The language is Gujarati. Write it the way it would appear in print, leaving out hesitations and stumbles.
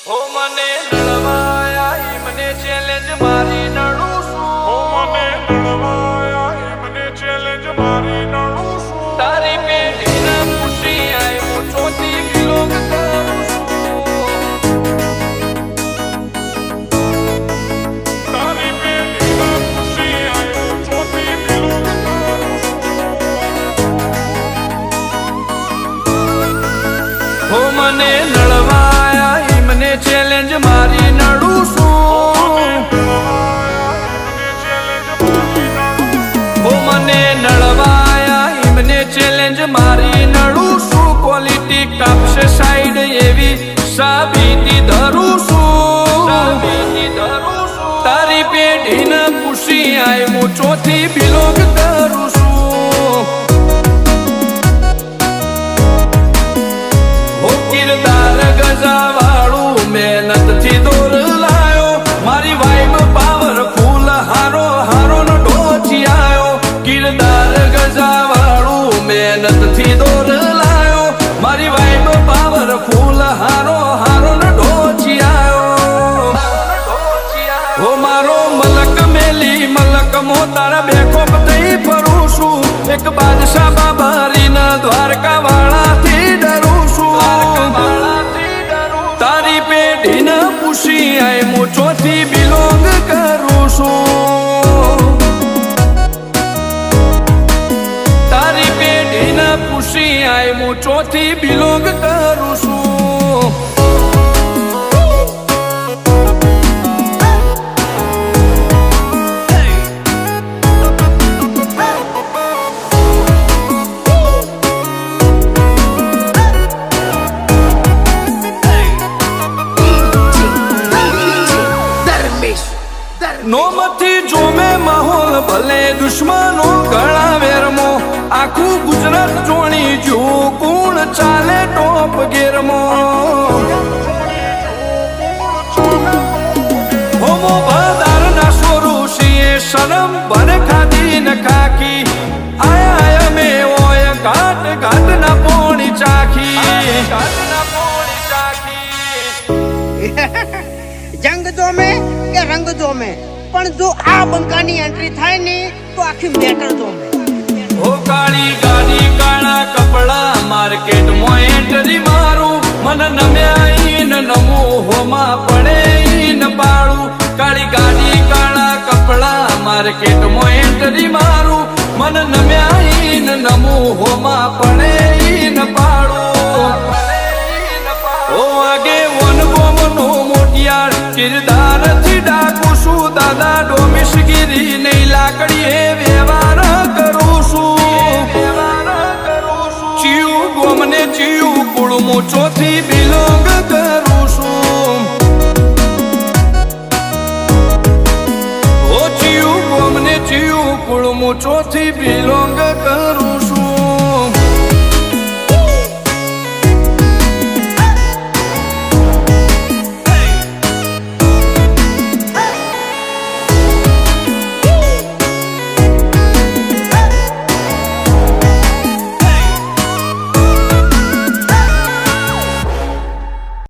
હો મને લડવાયા મને ચેલેન્જ મારી નડું છું. હો મને લડવાયા મને ચેલેન્જ મારી નડું છું. તારી પેઢીને પૂછી આય હું ચોથી બિલોંગ કરું છું. તારી પેઢીને પૂછી આય હું ચોથી બિલોંગ કરું છું. હો મને લડવાયા મને ચેલેન્જ મારી નડું છું. હો મને નડવાયા મને ચેલેન્જ મારી નડું છું. ક્વોલિટી કાપશે સાઈડ એવી સાબિતી ધરું છું. તારી પેઢીને પૂછી આય હું ચોથી બિલોંગ કરું છું. હો કિરદાર ગજાવાળું મહેનતથી દોર લાયો. મારી વાઈબ પાવરફુલ હારો હારો નો ઢોચી આયો. કિરદાર ગજાવાળું મહેનતથી દોર લાયો. મારી વાઈબ પાવરફુલ હારો હારો નો ઢોચી આયો. હો મારો મલક મેલી મલક મો તારા બેખોપ થઈ ફરું છું. એક બાદશાહ બાબારીના દ્વારકા વાળાથી ડરું છું. તારી પેઢીને પૂછી આય હું ચોથી બિલોંગ કરું છું. તારી પેઢીને પૂછી આય હું ચોથી બિલોંગ કરું છું. નોમથી જોમે માહોલ ભલે દુશ્મનો ગળા વેરમો. આખું ગુજરાત જોણી જો કોણ ચાલે ટોપ ગેરમો. હોમો બધાર ના સોરુષીએ શરમ ભર ખાધી ન ખાકી. આયા મે ઓય ઘાટ ઘાટ ના પોણી ચાખી. જંગ જોમે કે રંગ જોમે પણ જો આ બંકાની એન્ટ્રી થાય ને તો આખી મેટર જોમે. હો કાળી ગાડી કાળા કપડા માર્કેટ માં એન્ટ્રી મારું. મન નમ્યા ઈન નમું હોમાં પડે ઈન પાડું. કાળી ગાડી કાળા કપડા માર્કેટ માં એન્ટ્રી મારું. મન નમ્યા ઈન નમું હોમાં પડે ઈન પાડું. ઓ આગે વન ગોમ નો મોટિયાર કિરદાર થી ડાકું છું. દાદા ડોમિશગીરી નહીં લાકડીએ વ્યવહાર કરું છું. ચિયું ગોમને ચિયું કુળમું ચોથી બિલોંગ કરું છું. ઓ ચિયું ગોમને ચિયું કુળમું ચોથી બિલોંગ કરું છું.